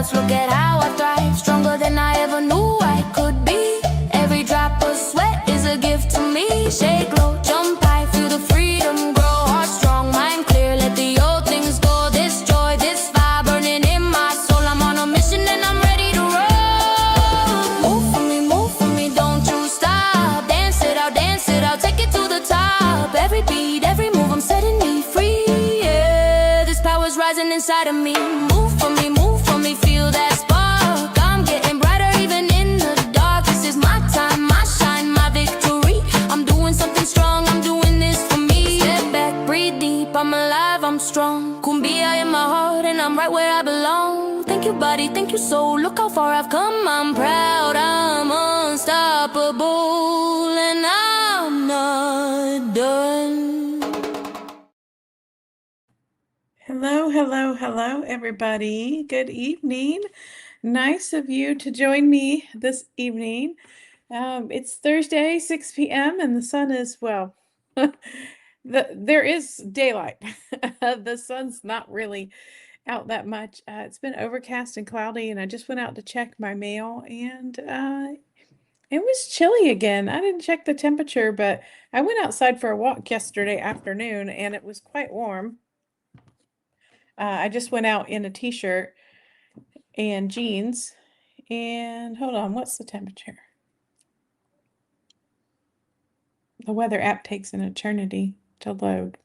doubts, look at how I thrive. Stronger than I ever knew I could be. Every drop of sweat is a gift to me. Shake low, jump high, feel the freedom grow. Heart strong, mind clear, let the old things go. This joy, this fire burning in my soul. I'm on a mission and I'm ready to roll. Move for me, don't you stop. Dance it out, take it to the top. Every beat, every move, I'm setting me free. Yeah, this power's rising inside of me. Move for me, feel that spark. I'm getting brighter even in the dark. This is my time, my shine, my victory. I'm doing something strong, I'm doing this for me. Step back, breathe deep, I'm alive, I'm strong. Kumbia in my heart and I'm right where I belong. Thank you body, thank you soul, look how far I've come. I'm proud, I'm unstoppable, and I'm not done. Hello, everybody. Good evening. Nice of you to join me this evening. It's Thursday, 6 p.m., and the sun is, well, there is daylight. The sun's not really out that much. It's been overcast and cloudy, and I just went out to check my mail, and it was chilly again. I didn't check the temperature, but I went outside for a walk yesterday afternoon, and it was quite warm. I just went out in a t-shirt and jeans, and hold on, what's the temperature? The weather app takes an eternity to load.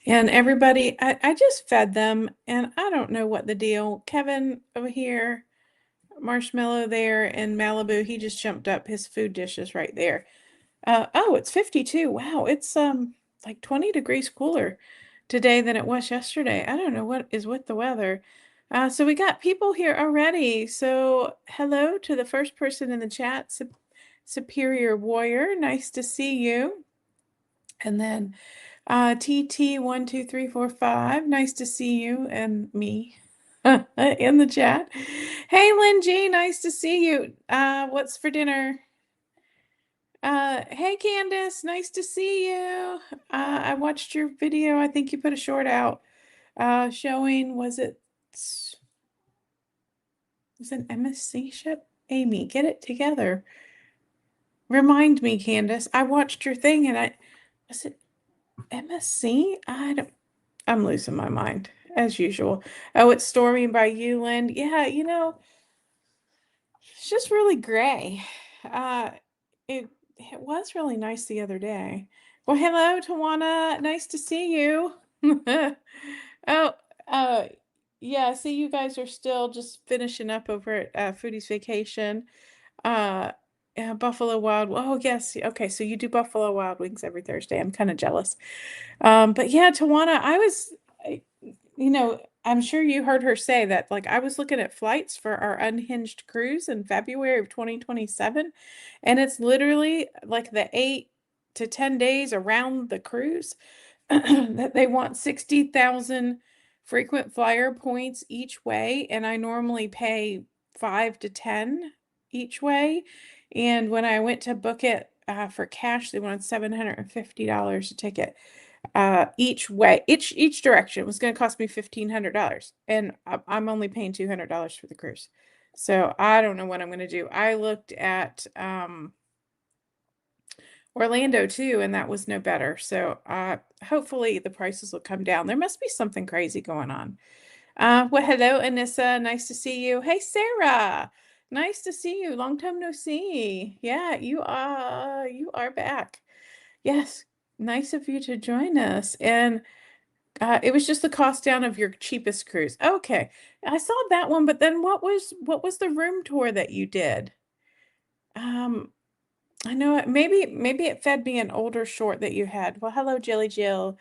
And everybody, I just fed them, and I don't know what the deal. Kevin over here, Marshmallow there, and Malibu, he just jumped up. His food dish is right there. Oh, it's 52. Wow, it's like 20 degrees cooler today than it was yesterday. I don't know what is with the weather. So we got people here already. So hello to the first person in the chat, Superior Warrior. Nice to see you. And then TT12345. Nice to see you and me in the chat. Hey, Lynn G, nice to see you. What's for dinner? Hey Candace, nice to see you. I watched your video. I think you put a short out showing, was an MSC ship? Amy, get it together. Remind me, Candace. I watched your thing and was it MSC? I'm losing my mind as usual. Oh, it's Storming by you, Lynn. Yeah, it's just really gray. It was really nice the other day. Well, hello, Tawana. Nice to see you. Oh, yeah, see you guys are still just finishing up over at Foodie's Vacation. Buffalo Wild. Oh, yes. Okay, so you do Buffalo Wild Wings every Thursday. I'm kind of jealous. But yeah, Tawana, I'm sure you heard her say that, like, I was looking at flights for our unhinged cruise in February of 2027, and it's literally like the 8 to 10 days around the cruise that they want 60,000 frequent flyer points each way, and I normally pay 5 to 10 each way. And when I went to book it for cash, they wanted $750 a ticket each way, each direction. It was going to cost me $1,500, and I'm only paying $200 for the cruise. So I don't know what I'm going to do. I looked at Orlando too, and that was no better. So hopefully the prices will come down. There must be something crazy going on. Well, hello, Anissa. Nice to see you. Hey, Sarah. Nice to see you. Long time no see. Yeah, you are back. Yes, nice of you to join us. And it was just the cost down of your cheapest cruise. Okay, I saw that one, but then what was the room tour that you did? I know maybe it fed me an older short that you had. Well, hello, Jilly Jill.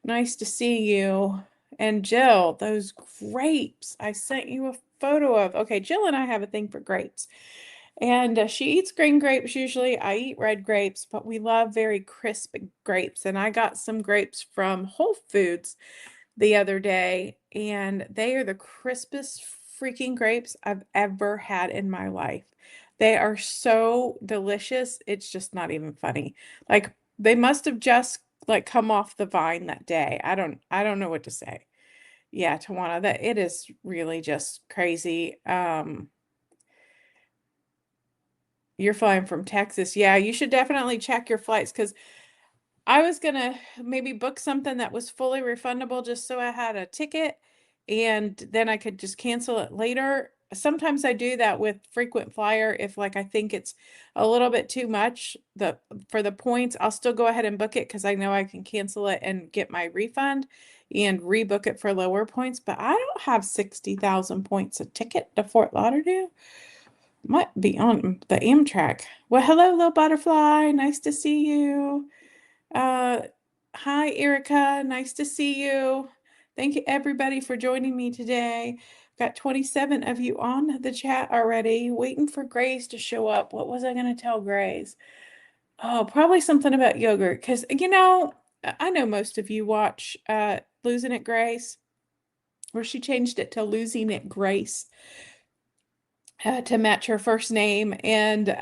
Nice to see you. And Jill, those grapes I sent you a photo of. Okay, Jill and I have a thing for grapes. And she eats green grapes usually. I eat red grapes, but we love very crisp grapes. And I got some grapes from Whole Foods the other day, and they are the crispest freaking grapes I've ever had in my life. They are so delicious. It's just not even funny. Like, they must have just like come off the vine that day. I don't know what to say. Yeah, Tawana, that it is really just crazy. You're flying from Texas. Yeah, you should definitely check your flights because I was gonna maybe book something that was fully refundable just so I had a ticket and then I could just cancel it later. Sometimes I do that with frequent flyer if like I think it's a little bit too much for the points, I'll still go ahead and book it because I know I can cancel it and get my refund and rebook it for lower points, but I don't have 60,000 points a ticket to Fort Lauderdale. Might be on the Amtrak. Well, hello, little butterfly. Nice to see you. Uh, Hi, Erica. Nice to see you. Thank you, everybody, for joining me today. Got 27 of you on the chat already, waiting for Grace to show up. What was I going to tell Grace? Oh, probably something about yogurt, because, I know most of you watch Losing It Grace, where she changed it to Losing It Grace to match her first name. And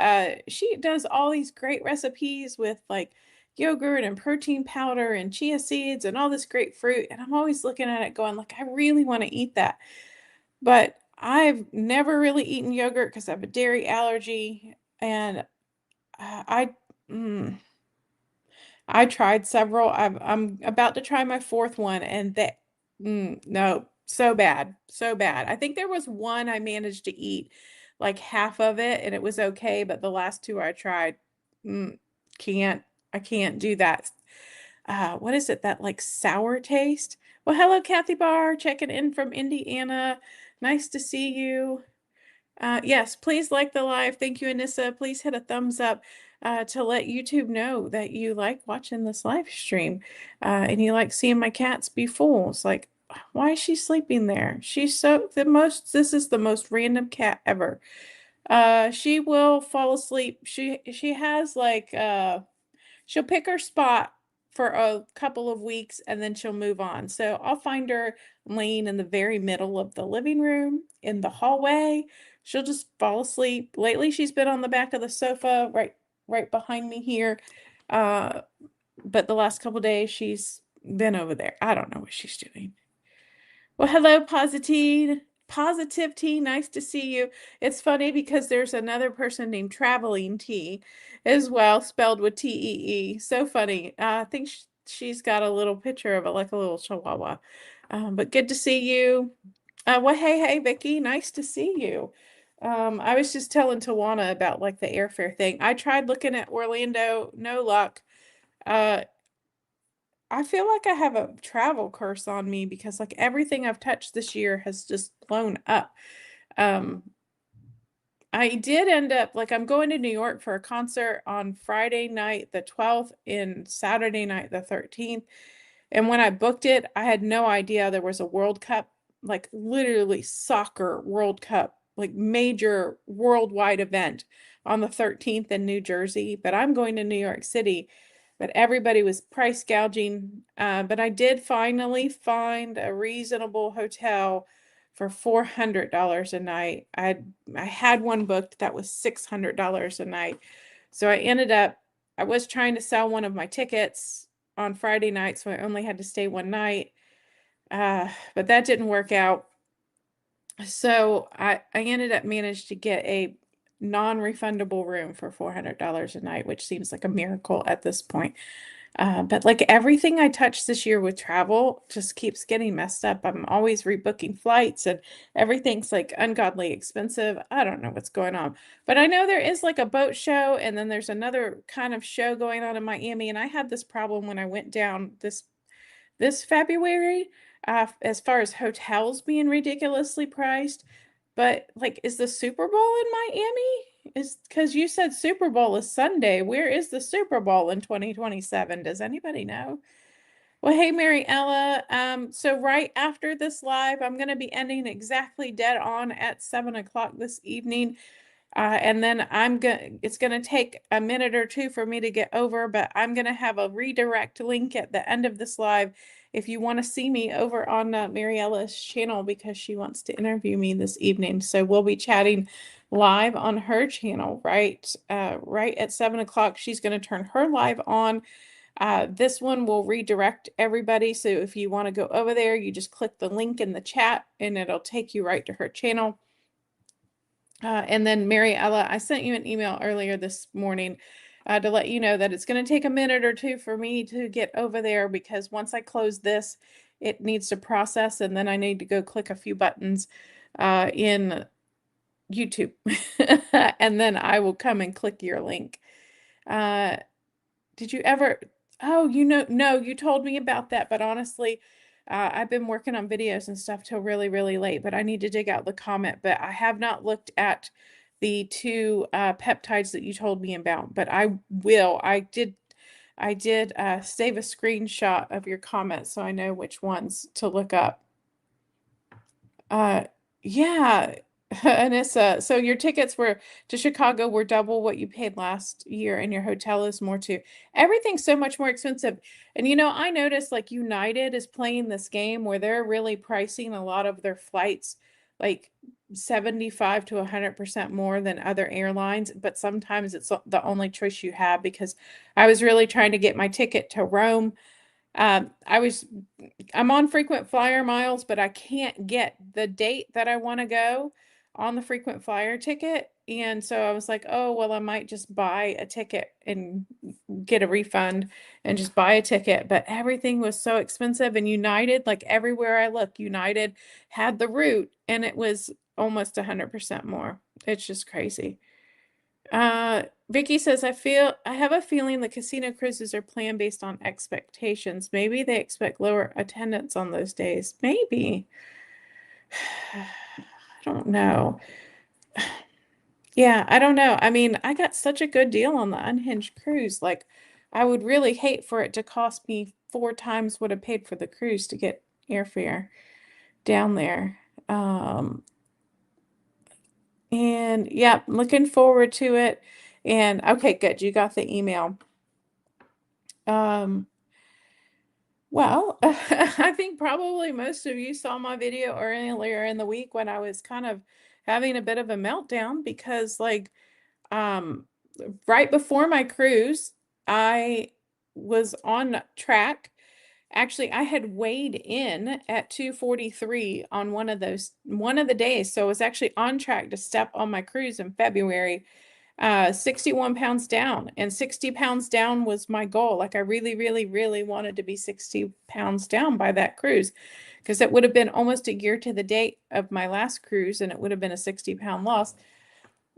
she does all these great recipes with like yogurt and protein powder and chia seeds and all this great fruit. And I'm always looking at it going like, I really want to eat that. But I've never really eaten yogurt because I have a dairy allergy. And mm, I tried several. I'm about to try my fourth one, and no, so bad, so bad. I think there was one I managed to eat like half of it, and it was okay, but the last two I tried, mm, can't. I can't do that. What is it? That like sour taste? Well, hello, Kathy Barr, checking in from Indiana. Nice to see you. Yes, please like the live. Thank you, Anissa. Please hit a thumbs up to let YouTube know that you like watching this live stream and you like seeing my cats be fools. Like, why is she sleeping there? This is the most random cat ever. She will fall asleep. She has like she'll pick her spot for a couple of weeks and then she'll move on. So I'll find her laying in the very middle of the living room in the hallway. She'll just fall asleep. Lately she's been on the back of the sofa right behind me here. Uh, but the last couple days she's been over there. I don't know what she's doing. Well, hello, Positive. Positive Tea, nice to see you. It's funny because there's another person named Traveling Tea as well, spelled with Tee. So funny. I think she's got a little picture of it, like a little chihuahua. But good to see you. Well, hey, Vicky, nice to see you. I was just telling Tawana about like the airfare thing. I tried looking at Orlando, no luck. Uh, I feel like I have a travel curse on me because like everything I've touched this year has just blown up. Um, I did end up like I'm going to New York for a concert on Friday night, the 12th, and Saturday night, the 13th. And when I booked it, I had no idea there was a World Cup, like literally soccer World Cup, like major worldwide event on the 13th in New Jersey. But I'm going to New York City. But everybody was price gouging. But I did finally find a reasonable hotel for $400 a night. I had one booked that was $600 a night. So I was trying to sell one of my tickets on Friday night, so I only had to stay one night. But that didn't work out. So I ended up managed to get a non-refundable room for $400 a night, which seems like a miracle at this point. But like everything I touch this year with travel just keeps getting messed up. I'm always rebooking flights and everything's like ungodly expensive. I don't know what's going on. But I know there is like a boat show and then there's another kind of show going on in Miami. And I had this problem when I went down this February, as far as hotels being ridiculously priced. But like, is the Super Bowl in Miami? Is because you said Super Bowl is Sunday. Where is the Super Bowl in 2027? Does anybody know? Well, hey, Mary Ella. So right after this live, I'm going to be ending exactly dead on at 7 o'clock this evening. And then it's gonna take a minute or two for me to get over, but I'm gonna have a redirect link at the end of this live if you want to see me over on Mariella's channel because she wants to interview me this evening. So we'll be chatting live on her channel, right at 7 o'clock. She's gonna turn her live on. This one will redirect everybody. So if you want to go over there, you just click the link in the chat and it'll take you right to her channel. And then Mariella, I sent you an email earlier this morning to let you know that it's going to take a minute or two for me to get over there, because once I close this, it needs to process, and then I need to go click a few buttons in YouTube. And then I will come and click your link. Did you ever? Oh, no, you told me about that, but honestly, I've been working on videos and stuff till really, really late, but I need to dig out the comment. But I have not looked at the two peptides that you told me about, but I will. I did save a screenshot of your comment so I know which ones to look up. Yeah, Anissa, so your tickets were to Chicago were double what you paid last year, and your hotel is more too. Everything's so much more expensive. And I noticed like United is playing this game where they're really pricing a lot of their flights like 75 to 100% more than other airlines, but sometimes it's the only choice you have, because I was really trying to get my ticket to Rome. I'm on frequent flyer miles, but I can't get the date that I want to go on the frequent flyer ticket. And so I was like, oh, well, I might just buy a ticket and get a refund and just buy a ticket. But everything was so expensive. And United, like everywhere I look, United had the route and it was almost 100% more. It's just crazy. Vicky says, I have a feeling the casino cruises are planned based on expectations. Maybe they expect lower attendance on those days. Maybe. I don't know. Yeah, I don't know. I mean, I got such a good deal on the unhinged cruise. Like, I would really hate for it to cost me 4 times what I paid for the cruise to get airfare down there. And yeah, looking forward to it. And okay, good. You got the email. Um, Well, I think probably most of you saw my video earlier in the week when I was kind of having a bit of a meltdown because like um right before my cruise, I was on track. Actually, I had weighed in at 243 on one of the days. So I was actually on track to step on my cruise in February, 61 pounds down, and 60 pounds down was my goal. Like I really, really, really wanted to be 60 pounds down by that cruise, because it would have been almost a year to the date of my last cruise and it would have been a 60-pound loss.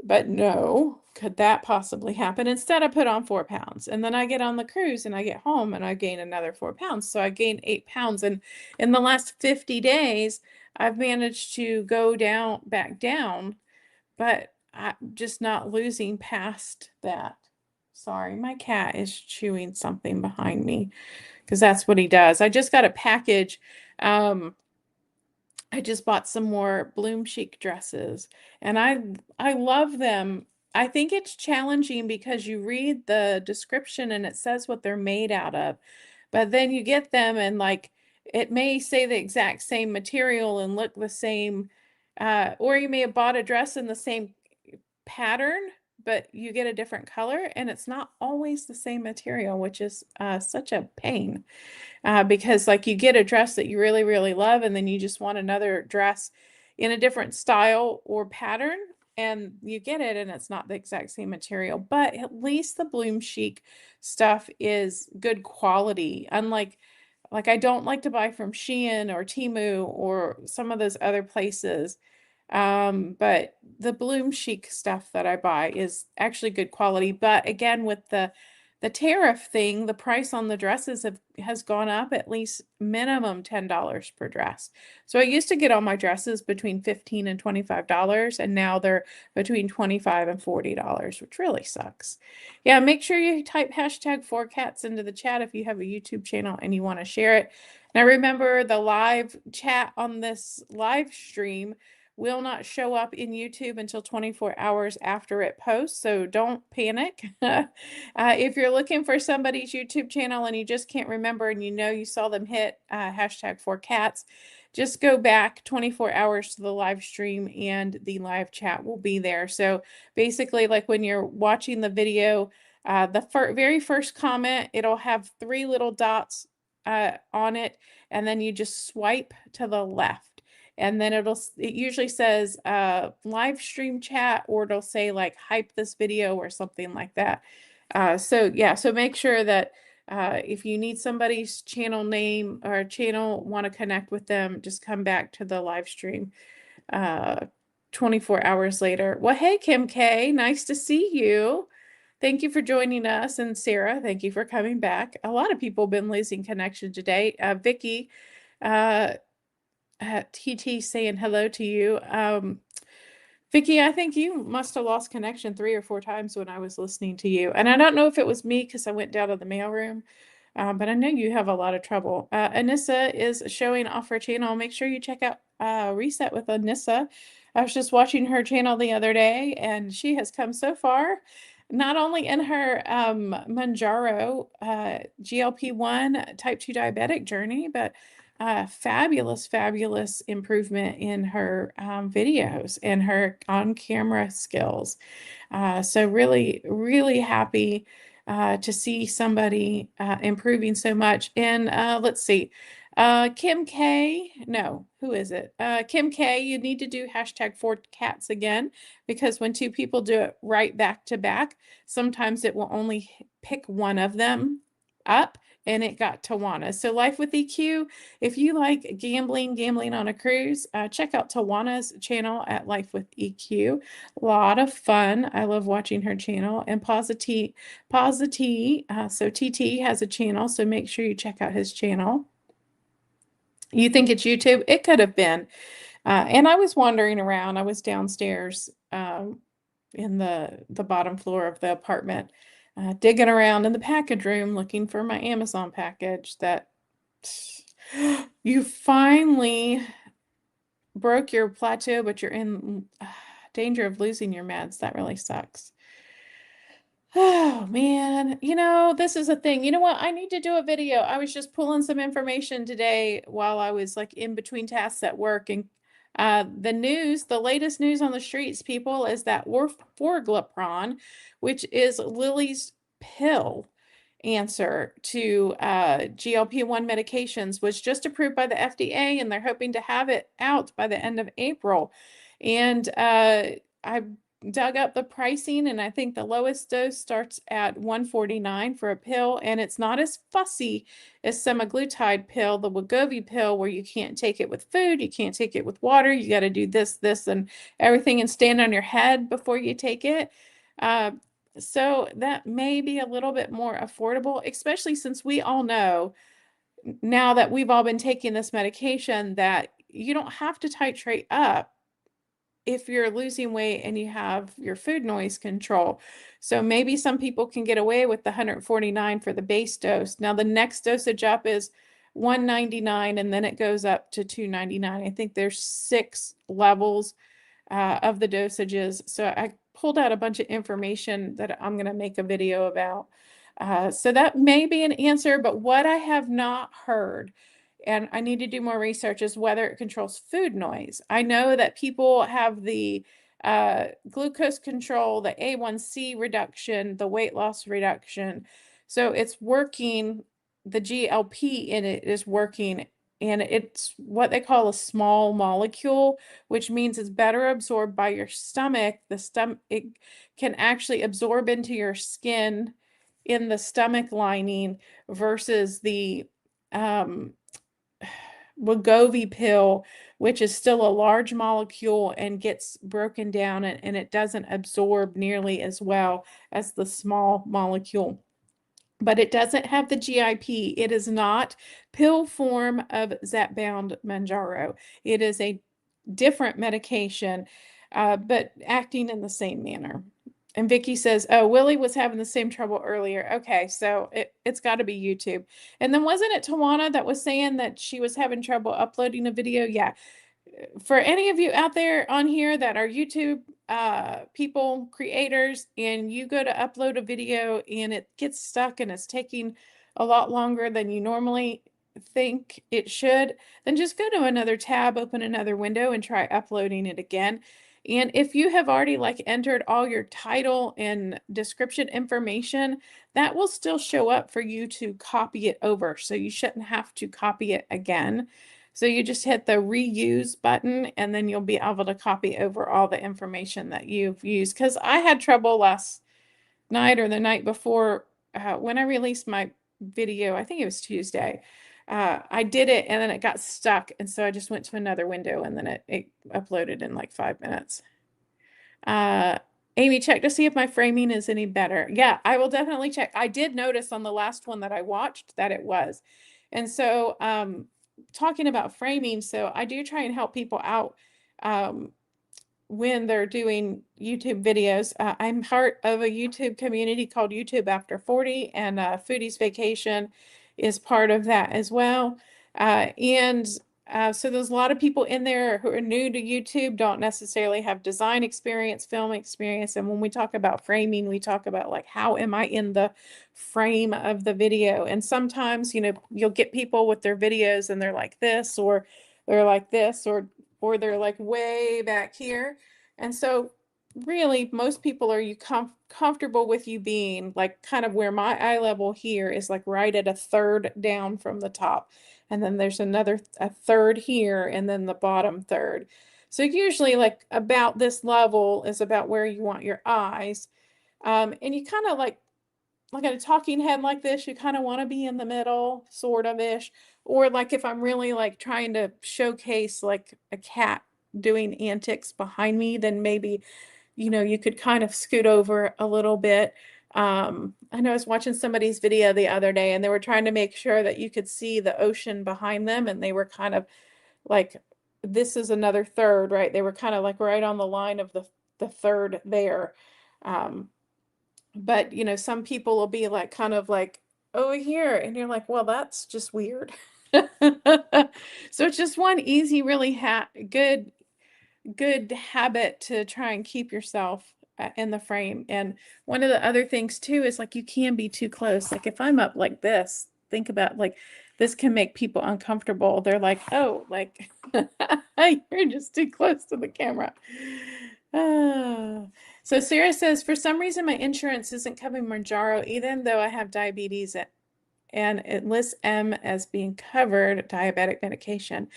But no, could that possibly happen? Instead, I put on 4 pounds, and then I get on the cruise and I get home and I gain another 4 pounds. So I gained 8 pounds. And in the last 50 days, I've managed to go back down, but I'm just not losing past that. Sorry, my cat is chewing something behind me because that's what he does. I just got a package. I just bought some more Bloom Chic dresses, and I love them. I think it's challenging because you read the description and it says what they're made out of, but then you get them and like it may say the exact same material and look the same, or you may have bought a dress in the same pattern, but you get a different color and it's not always the same material, which is such a pain, because like you get a dress that you really, really love and then you just want another dress in a different style or pattern, and you get it and it's not the exact same material. But at least the Bloom Chic stuff is good quality. Unlike like I don't like to buy from Shein or Temu or some of those other places. But the Bloom Chic stuff that I buy is actually good quality. But again, with the tariff thing, the price on the dresses has gone up at least minimum $10 per dress. So I used to get all my dresses between $15 and $25, and now they're between $25 and $40, which really sucks. Yeah, make sure you type #4cats into the chat if you have a YouTube channel and you want to share it. Now remember, the live chat on this live stream will not show up in YouTube until 24 hours after it posts, so don't panic. If you're looking for somebody's YouTube channel and you just can't remember and you saw them hit #4cats, just go back 24 hours to the live stream and the live chat will be there. So basically, like when you're watching the video The very first comment, it'll have three little dots on it, and then you just swipe to the left. And then it usually says live stream chat, or it'll say like hype this video or something like that. So yeah, so make sure that if you need somebody's channel name or channel, want to connect with them, just come back to the live stream 24 hours later. Well, hey, Kim K, nice to see you. Thank you for joining us. And Sarah, thank you for coming back. A lot of people have been losing connection today. Vicky, uh, TT saying hello to you. Vicky, I think you must have lost connection 3 or 4 times when I was listening to you. And I don't know if it was me because I went down to the mailroom, but I know you have a lot of trouble. Anissa is showing off her channel. Make sure you check out Reset with Anissa. I was just watching her channel the other day, and she has come so far, not only in her Mounjaro GLP-1 type 2 diabetic journey, but fabulous, fabulous improvement in her videos and her on-camera skills. So really, really happy to see somebody improving so much. And let's see, Kim K, no, who is it? Kim K, you need to do #4cats again, because when two people do it right back to back, sometimes it will only pick one of them up, and it got Tawana. So Life with EQ, if you like gambling on a cruise, check out Tawana's channel at Life with EQ. A lot of fun. I love watching her channel. And Positi, so TT has a channel, so make sure you check out his channel. You think it's YouTube? It could have been. And I was wandering around. I was downstairs in the bottom floor of the apartment, digging around in the package room looking for my Amazon package that you finally broke your plateau, but you're in danger of losing your meds. That really sucks. Oh man, this is a thing. You know what? I need to do a video. I was just pulling some information today while I was like in between tasks at work, and the latest news on the streets, people, is that Orforglipron, which is Lilly's pill answer to GLP-1 medications, was just approved by the FDA, and they're hoping to have it out by the end of April. And I dug up the pricing, and I think the lowest dose starts at $149 for a pill, and it's not as fussy as semaglutide pill, the Wegovy pill, where you can't take it with food, you can't take it with water, you got to do this, and everything, and stand on your head before you take it. So that may be a little bit more affordable, especially since we all know now that we've all been taking this medication that you don't have to titrate up if you're losing weight and you have your food noise control. So maybe some people can get away with the $149 for the base dose. Now the next dosage up is $199, and then it goes up to $299. I think there's 6 levels of the dosages. So I pulled out a bunch of information that I'm going to make a video about. So that may be an answer, but what I have not heard, and I need to do more research, is whether it controls food noise. I know that people have the glucose control, the A1C reduction, the weight loss reduction. So it's working, the GLP in it is working, and it's what they call a small molecule, which means it's better absorbed by your stomach. It can actually absorb into your skin in the stomach lining versus the Wegovy pill, which is still a large molecule and gets broken down, and it doesn't absorb nearly as well as the small molecule. But it doesn't have the GIP. It is not pill form of Zepbound Mounjaro. It is a different medication, but acting in the same manner. And Vicky says, oh, Willie was having the same trouble earlier. Okay, so it's got to be YouTube. And then wasn't it Tawana that was saying that she was having trouble uploading a video? Yeah. For any of you out there on here that are YouTube people, creators, and you go to upload a video and it gets stuck and it's taking a lot longer than you normally think it should, then just go to another tab, open another window, and try uploading it again. And if you have already like entered all your title and description information, that will still show up for you to copy it over. So you shouldn't have to copy it again. So you just hit the reuse button and then you'll be able to copy over all the information that you've used. Because I had trouble last night or the night before when I released my video, I think it was Tuesday. I did it and then it got stuck. And so I just went to another window and then it uploaded in like 5 minutes. Uh, Amy, check to see if my framing is any better. Yeah, I will definitely check. I did notice on the last one that I watched that it was. And so, talking about framing, so I do try and help people out. When they're doing YouTube videos. I'm part of a YouTube community called YouTube After 40, and Foodie's Vacation is part of that as well. And so there's a lot of people in there who are new to YouTube, don't necessarily have design experience, film experience. And when we talk about framing, we talk about like, how am I in the frame of the video? And sometimes, you'll get people with their videos and they're like this, or they're like this, or they're like way back here. And so really most people are comfortable with you being like kind of where my eye level here is, like right at a third down from the top. And then there's a third here and then the bottom third. So usually like about this level is about where you want your eyes. And you kind of like a talking head like this, you kind of want to be in the middle, sort of ish. Or like if I'm really like trying to showcase like a cat doing antics behind me, then maybe, you could kind of scoot over a little bit. I know I was watching somebody's video the other day and they were trying to make sure that you could see the ocean behind them. And they were kind of like, this is another third, right? They were kind of like right on the line of the third there. But some people will be like kind of like over here and you're like, well, that's just weird. So it's just one easy, really good habit to try and keep yourself in the frame. And one of the other things too is like you can be too close. Like if I'm up like this, think about like this can make people uncomfortable. They're like, oh, like you're just too close to the camera. Ah. So Sarah says, for some reason my insurance isn't covering Mounjaro, even though I have diabetes and it lists M as being covered diabetic medication.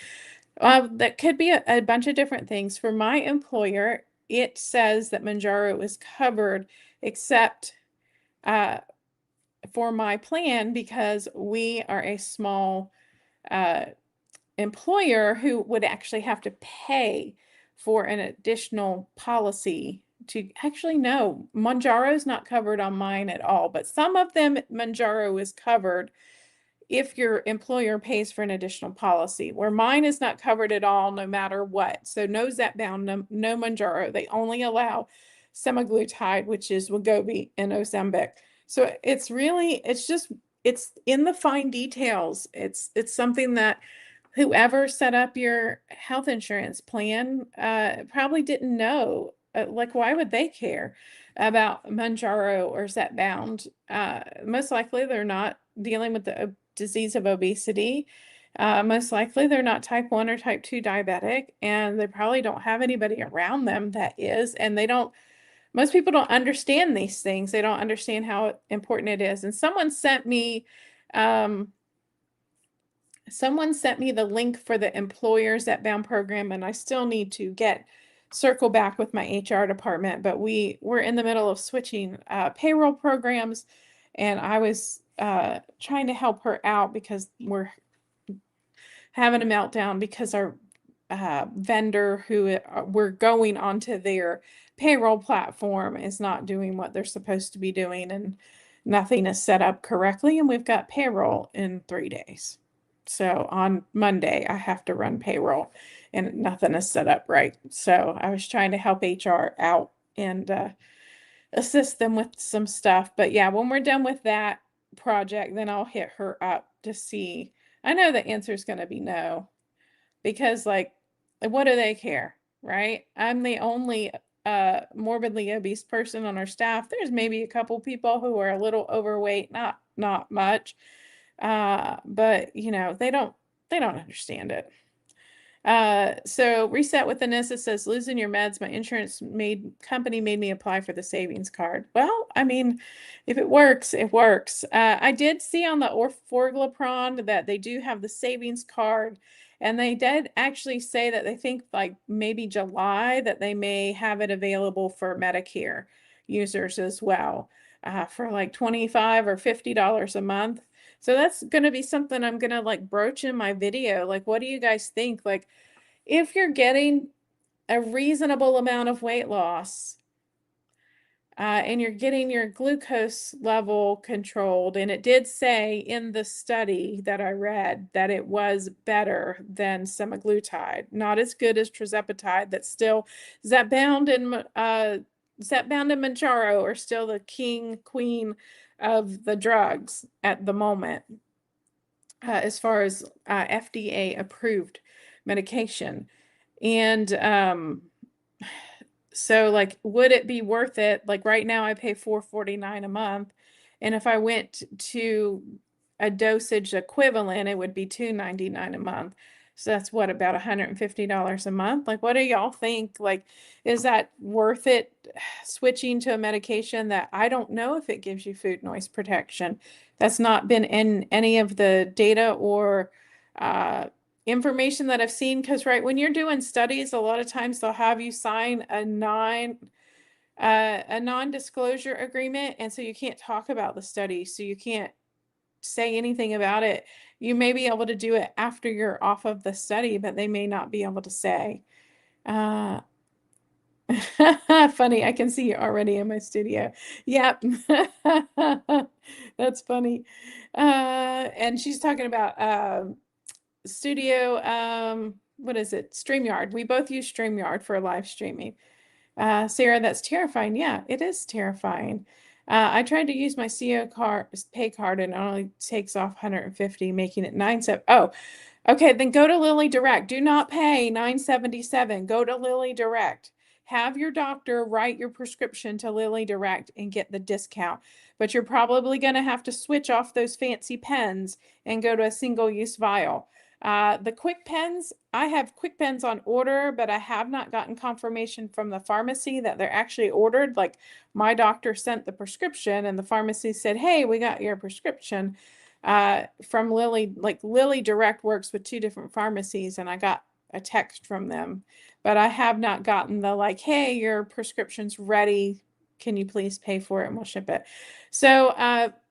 That could be a bunch of different things. For my employer, it says that Mounjaro is covered, except for my plan, because we are a small employer who would actually have to pay for an additional policy to actually no, Mounjaro is not covered on mine at all, but some of them Mounjaro is covered if your employer pays for an additional policy, where mine is not covered at all, no matter what. So no Zepbound, no Mounjaro. They only allow semaglutide, which is Wegovy and Ozempic. So it's in the fine details. It's something that whoever set up your health insurance plan probably didn't know. Like, why would they care about Mounjaro or Zepbound? Most likely they're not dealing with the disease of obesity. Most likely they're not type 1 or type 2 diabetic, and they probably don't have anybody around them that is, and most people don't understand these things. They don't understand how important it is. And someone sent me the link for the employer Zepbound program, and I still need to circle back with my HR department, but we're in the middle of switching payroll programs, and I was trying to help her out because we're having a meltdown because our vendor who we're going onto their payroll platform is not doing what they're supposed to be doing, and nothing is set up correctly, and we've got payroll in 3 days. So on Monday, I have to run payroll and nothing is set up right. So I was trying to help HR out and assist them with some stuff. But yeah, when we're done with that project, then I'll hit her up to see. I know the answer is going to be no, because like, what do they care, right? I'm the only morbidly obese person on our staff. There's maybe a couple people who are a little overweight, not much. But they don't understand it. So reset with Anissa says, losing your meds, my insurance company made me apply for the savings card. Well, I mean, if it works, it works. I did see on the Orforglipron that they do have the savings card, and they did actually say that they think like maybe July that they may have it available for Medicare users as well, for like $25 or $50 a month. So that's going to be something I'm going to like broach in my video. Like, what do you guys think? Like, if you're getting a reasonable amount of weight loss, and you're getting your glucose level controlled, and it did say in the study that I read that it was better than semaglutide, not as good as tirzepatide. That's still Zepbound and Mounjaro are still the queen of the drugs at the moment, as far as FDA approved medication. And so like, would it be worth it? Like right now I pay $4.49 a month. And if I went to a dosage equivalent, it would be $2.99 a month. So that's what, about $150 a month? Like, what do y'all think? Like, is that worth it, switching to a medication that I don't know if it gives you food noise protection? That's not been in any of the data or information that I've seen. Because right, when you're doing studies, a lot of times they'll have you sign a non-disclosure agreement, and so you can't talk about the study, so you can't say anything about it. You may be able to do it after you're off of the study, but they may not be able to say. Uh, Funny, I can see you already in my studio. Yep. That's funny. And she's talking about studio, what is it? StreamYard. We both use StreamYard for live streaming. Sarah, that's terrifying. Yeah, it is terrifying. I tried to use my CO card, pay card, and it only takes off 150, making it 97. Oh, okay, then go to Lilly Direct. Do not pay $977. Go to Lilly Direct. Have your doctor write your prescription to Lilly Direct and get the discount. But you're probably going to have to switch off those fancy pens and go to a single-use vial. The quick pens, I have quick pens on order, but I have not gotten confirmation from the pharmacy that they're actually ordered. Like, my doctor sent the prescription and the pharmacy said, hey, we got your prescription from Lilly. Like, Lilly Direct works with two different pharmacies, and I got a text from them, but I have not gotten the like, hey, your prescription's ready. Can you please pay for it and we'll ship it? So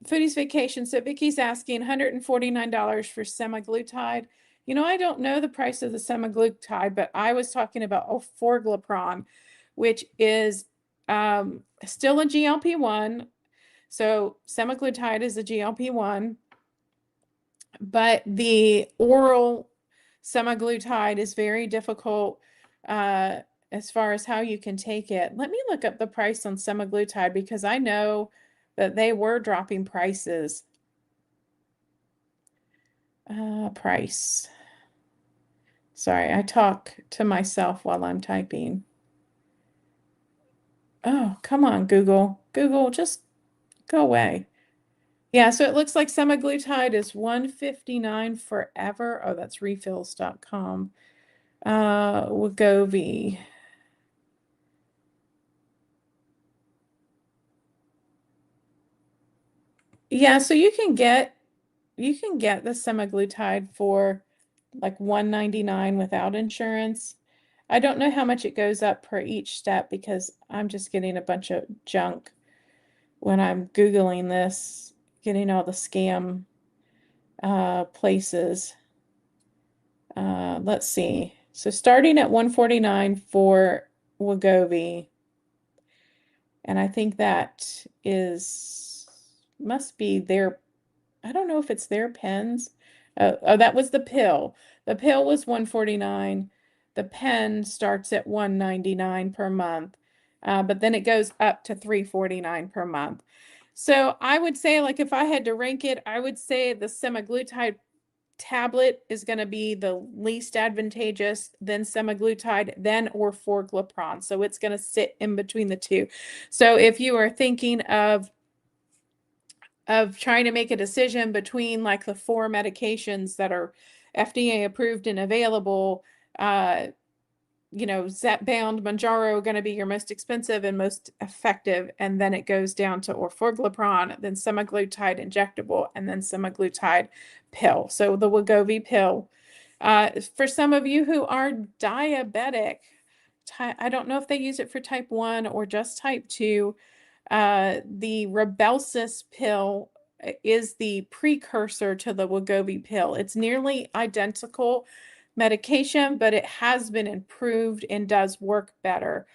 Foodie's Vacation. So Vicky's asking $149 for semaglutide. You know, I don't know the price of the semaglutide, but I was talking about Orforglipron, which is still a GLP-1. So semaglutide is a GLP-1, but the oral semaglutide is very difficult as far as how you can take it. Let me look up the price on semaglutide because I know that they were dropping prices. Price. Sorry, I talk to myself while I'm typing. Oh, come on, Google. Google, just go away. Yeah, so it looks like semaglutide is $159 forever. Oh, that's refills.com. Wegovy. Yeah, so you can get the semaglutide for like $199 without insurance. I don't know how much it goes up per each step because I'm just getting a bunch of junk when I'm Googling this, getting all the scam places. Let's see. So starting at $149 for Wegovy, and I think that must be their, I don't know if it's their pens. Oh, that was the pill. The pill was $149. The pen starts at $199 per month, but then it goes up to $349 per month. So I would say, like, if I had to rank it, I would say the semaglutide tablet is going to be the least advantageous, then semaglutide, then orforglipron. So it's going to sit in between the two. So if you are thinking of trying to make a decision between like the four medications that are FDA approved and available, uh, Zepbound, Mounjaro are going to be your most expensive and most effective, and then it goes down to orforglipron, then semaglutide injectable, and then semaglutide pill. So the Wegovy pill. For some of you who are diabetic, I don't know if they use it for type 1 or just type 2. The Rybelsus pill is the precursor to the Wegovy pill. It's nearly identical medication, but it has been improved and does work better.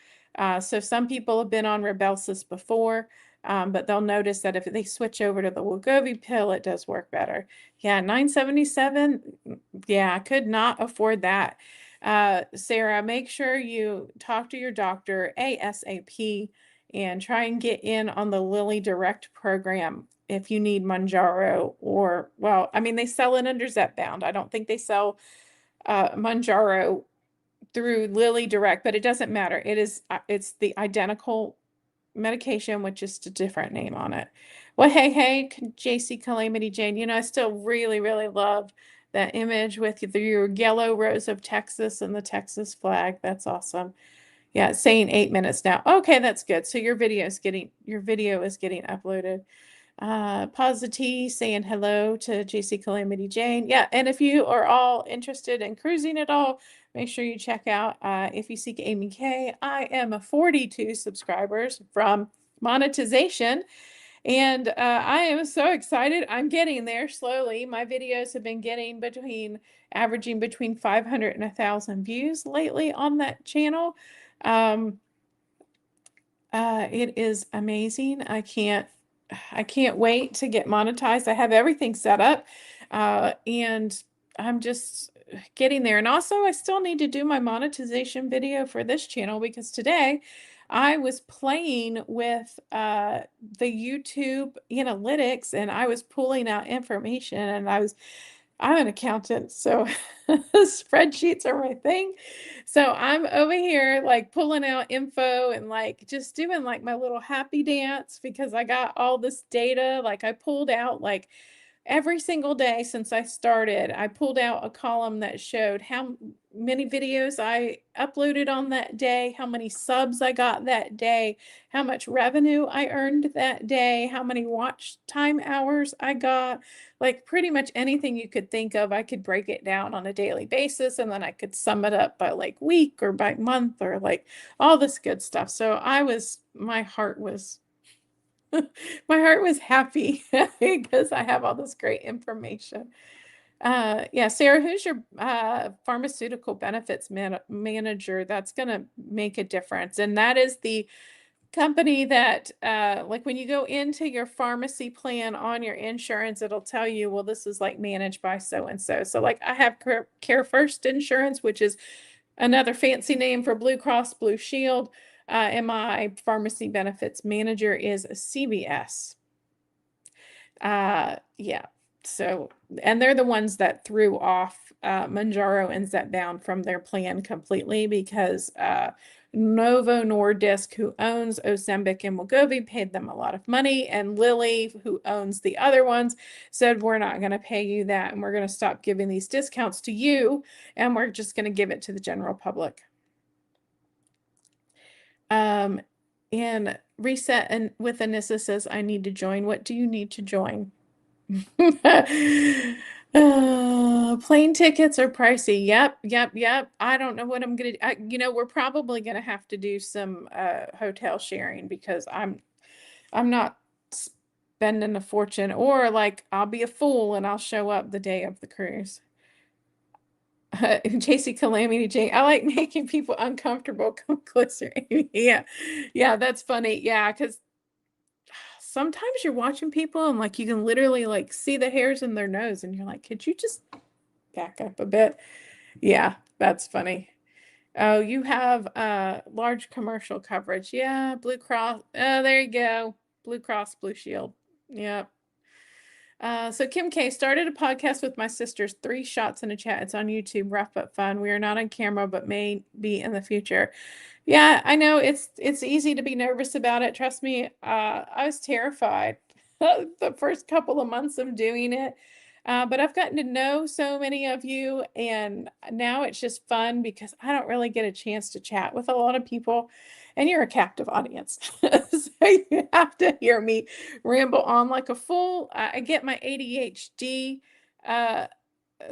So some people have been on Rybelsus before, but they'll notice that if they switch over to the Wegovy pill, it does work better. Yeah, $977. Yeah, I could not afford that. Sarah, make sure you talk to your doctor ASAP and try and get in on the Lilly Direct program if you need Mounjaro or, well, I mean, they sell it under Zepbound. I don't think they sell Mounjaro through Lilly Direct, but it doesn't matter. It's the identical medication with just a different name on it. Well, hey, JC Calamity Jane, I still really, really love that image with your yellow rose of Texas and the Texas flag. That's awesome. Yeah, it's saying 8 minutes now. Okay, that's good. So your video is getting uploaded. Posity saying hello to JC Calamity Jane. Yeah, and if you are all interested in cruising at all, make sure you check out If You Seek Amy K. I am 42 subscribers from monetization, and I am so excited. I'm getting there slowly. My videos have been averaging between 500 and 1,000 views lately on that channel. It is amazing. I can't wait to get monetized. I have everything set up, and I'm just getting there. And also, I still need to do my monetization video for this channel because today I was playing with the YouTube analytics and I was pulling out information, and I'm an accountant, so spreadsheets are my thing. So I'm over here like pulling out info and like just doing like my little happy dance because I got all this data. Like I pulled out like every single day since I started, I pulled out a column that showed how many videos I uploaded on that day, how many subs I got that day, how much revenue I earned that day, how many watch time hours I got. Like pretty much anything you could think of, I could break it down on a daily basis, and then I could sum it up by like week or by month or like all this good stuff. So my heart was my heart was happy because I have all this great information. Yeah, Sarah, who's your pharmaceutical benefits manager? That's going to make a difference. And that is the company that, like when you go into your pharmacy plan on your insurance, it'll tell you, well, this is like managed by so-and-so. So like I have Care First Insurance, which is another fancy name for Blue Cross Blue Shield. And my pharmacy benefits manager is CVS. Yeah. So, and they're the ones that threw off Mounjaro and Zepbound from their plan completely because Novo Nordisk, who owns Ozempic and Wegovy, paid them a lot of money, and Lilly, who owns the other ones, said, we're not going to pay you that, and we're going to stop giving these discounts to you, and we're just going to give it to the general public. And Reset and with Anissa says, I need to join. What do you need to join? Plane tickets are pricey. Yep. I don't know what I'm gonna we're probably gonna have to do some hotel sharing because I'm not spending a fortune, or like I'll be a fool and I'll show up the day of the cruise. JC Calamity Jane. I like making people uncomfortable. Come closer. Yeah, that's funny. Yeah, because sometimes you're watching people and like you can literally like see the hairs in their nose and you're like, could you just back up a bit? Yeah, that's funny. Oh, you have large commercial coverage. Yeah, Blue Cross. Oh, there you go. Blue Cross Blue Shield. Yep. So Kim K started a podcast with my sisters, 3 shots in a chat. It's on YouTube, rough but fun. We are not on camera, but may be in the future. Yeah, I know it's easy to be nervous about it. Trust me, I was terrified the first couple of months of doing it. But I've gotten to know so many of you, and now it's just fun because I don't really get a chance to chat with a lot of people, and you're a captive audience. So you have to hear me ramble on like a fool. I get my ADHD uh,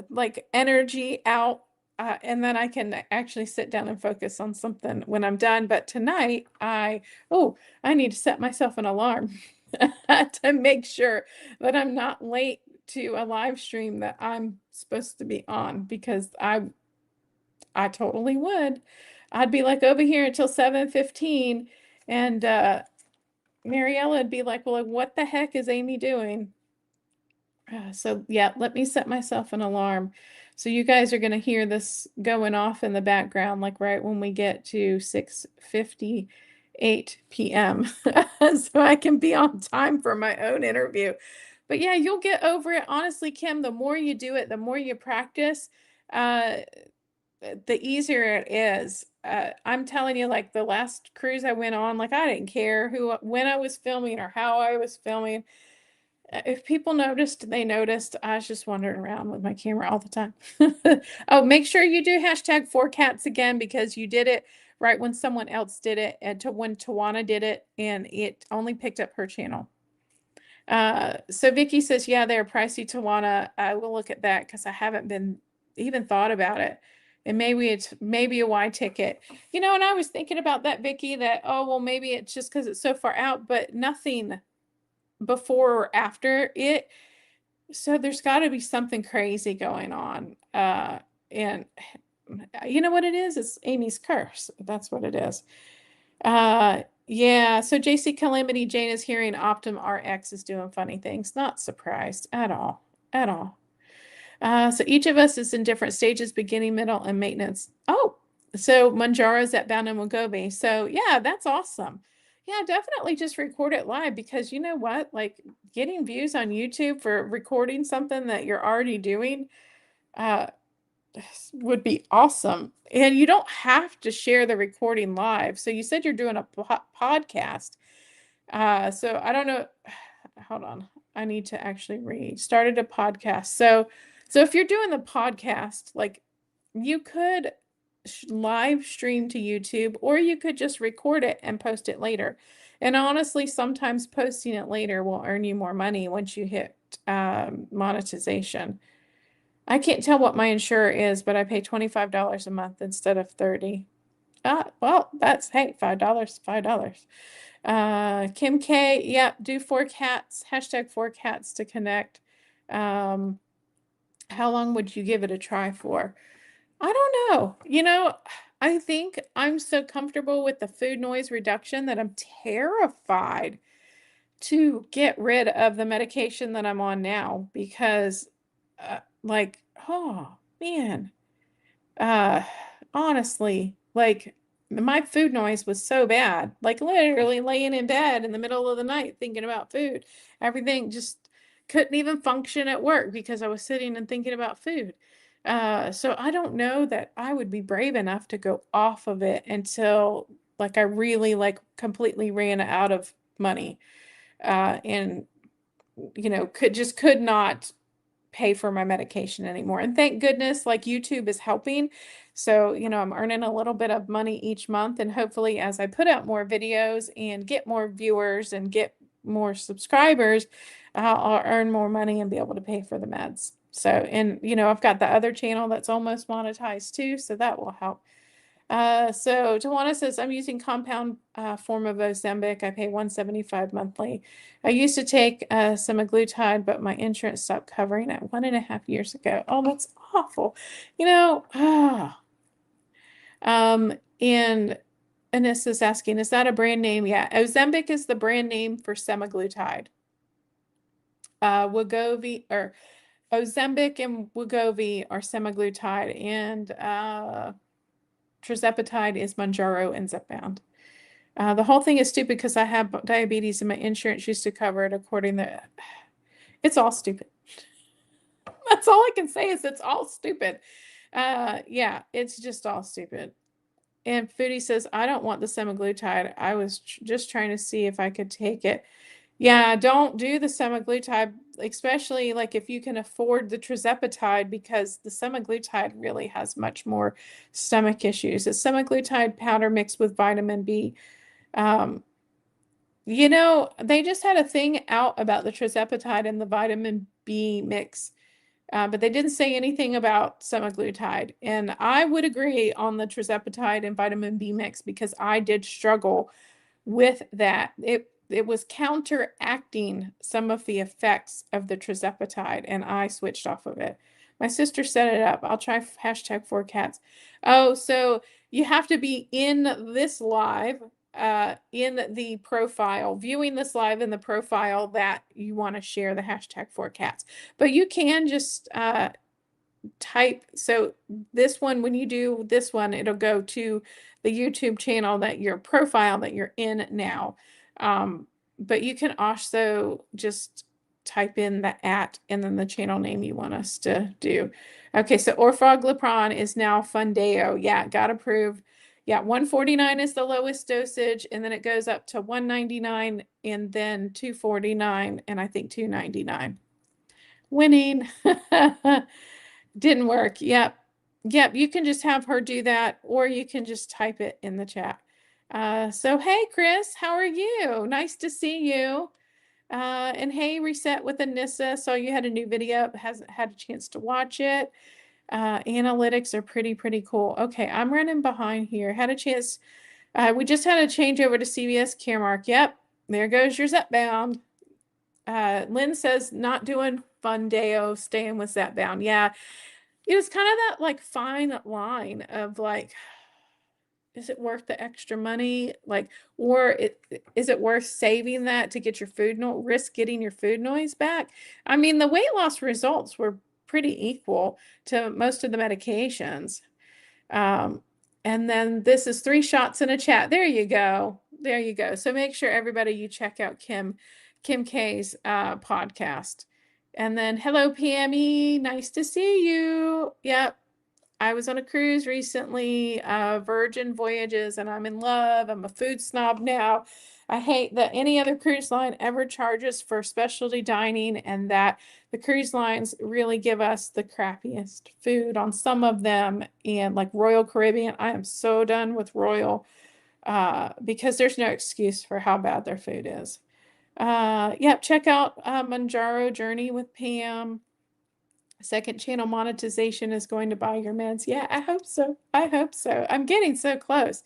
like energy out, and then I can actually sit down and focus on something when I'm done. But tonight, I need to set myself an alarm to make sure that I'm not late to a live stream that I'm supposed to be on, because I totally would. I'd be like over here until 7:15, and Mariella would be like, "Well, what the heck is Amy doing?" So yeah, let me set myself an alarm. So you guys are going to hear this going off in the background, like right when we get to 6:58 p.m. So I can be on time for my own interview. But yeah, you'll get over it. Honestly, Kim, the more you do it, the more you practice, uh, the easier it is. I'm telling you, like the last cruise I went on, like I didn't care when I was filming or how I was filming. If people noticed, they noticed. I was just wandering around with my camera all the time. Oh, make sure you do hashtag 4cats again, because you did it right when someone else did it, and when Tawana did it, and it only picked up her channel. So Vicky says, yeah, they're pricey, Tawana. I will look at that because I haven't been even thought about it. And maybe it's maybe a Y ticket. And I was thinking about that, Vicky, that, oh, well, maybe it's just because it's so far out, but nothing before or after it. So there's got to be something crazy going on. And you know what it is? It's Amy's curse. That's what it is. Yeah. So JC Calamity Jane is hearing Optum RX is doing funny things. Not surprised at all. At all. So each of us is in different stages, beginning, middle, and maintenance. Oh, so Mounjaro, Zepbound, and Wegovy. So yeah, that's awesome. Yeah, definitely just record it live, because you know what? Like getting views on YouTube for recording something that you're already doing uh, would be awesome. And you don't have to share the recording live. So you said you're doing a podcast. So I don't know. Hold on. I need to actually read. Started a podcast. So if you're doing the podcast, like you could live stream to YouTube, or you could just record it and post it later. And honestly, sometimes posting it later will earn you more money once you hit monetization. I can't tell what my insurer is, but I pay $25 a month instead of 30. Well, that's, hey, $5, $5. Kim K, yep, do 4cats, hashtag 4cats to connect. How long would you give it a try for? I don't know. I think I'm so comfortable with the food noise reduction that I'm terrified to get rid of the medication that I'm on now, because, like, oh man, uh, honestly, like my food noise was so bad, like literally laying in bed in the middle of the night thinking about food. Everything just couldn't even function at work because I was sitting and thinking about food. So I don't know that I would be brave enough to go off of it until like I really like completely ran out of money. And could not pay for my medication anymore. And thank goodness, like YouTube is helping. So, I'm earning a little bit of money each month. And hopefully, as I put out more videos and get more viewers and get more subscribers, I'll earn more money and be able to pay for the meds. So, and, I've got the other channel that's almost monetized too. So that will help. So Tawana says, I'm using compound form of Ozempic. I pay $175 monthly. I used to take semaglutide, but my insurance stopped covering it 1.5 years ago. Oh, that's awful. And Anissa's asking, is that a brand name? Yeah, Ozempic is the brand name for semaglutide. Wegovy, or Ozempic and Wegovy are semaglutide, and tirzepatide is Mounjaro and Zepbound. The whole thing is stupid because I have diabetes and my insurance used to cover it according to. It's all stupid. That's all I can say is it's all stupid. Yeah, it's just all stupid. And Foodie says, I don't want the semaglutide. I was just trying to see if I could take it. Yeah, don't do the semaglutide. especially like if you can afford the tirzepatide, because the semaglutide really has much more stomach issues. It's semaglutide powder mixed with vitamin B. Um, they just had a thing out about the tirzepatide and the vitamin B mix, but they didn't say anything about semaglutide. And I would agree on the tirzepatide and vitamin B mix because I did struggle with that. It was counteracting some of the effects of the tirzepatide, and I switched off of it. My sister set it up. I'll try hashtag 4cats. Oh, so you have to be in this live, in the profile, viewing this live in the profile that you want to share the hashtag 4cats. But you can just type, so this one, when you do this one, it'll go to the YouTube channel that your profile that you're in now. But you can also just type in the @ and then the channel name you want us to do. Okay, so orforglipron is now Fundeo. Yeah, got approved. Yeah, 149 is the lowest dosage, and then it goes up to 199 and then 249 and I think 299. Winning. Didn't work. Yep. Yep. You can just have her do that, or you can just type it in the chat. So, hey, Chris, how are you? Nice to see you. And hey, Reset with Anissa. So you had a new video, hasn't had a chance to watch it. Analytics are pretty cool. Okay, I'm running behind here. Had a chance. We just had a change over to CVS Caremark. Yep, there goes your Zepbound. Lynn says not doing Fundeo, staying with Zepbound. Yeah, it was kind of that like fine line of like, is it worth the extra money? Like, or is it worth saving that to get your risk getting your food noise back? I mean, the weight loss results were pretty equal to most of the medications. Um, and then this is 3 shots in a chat. There you go. There you go. So make sure everybody you check out Kim K's podcast. And then hello, PME. Nice to see you. Yep. I was on a cruise recently, Virgin Voyages, and I'm in love. I'm a food snob now. I hate that any other cruise line ever charges for specialty dining, and that the cruise lines really give us the crappiest food on some of them. And like Royal Caribbean, I am so done with Royal because there's no excuse for how bad their food is. Yep, check out Mounjaro Journey with Pam. Second channel monetization is going to buy your meds. Yeah, I hope so. I hope so. I'm getting so close.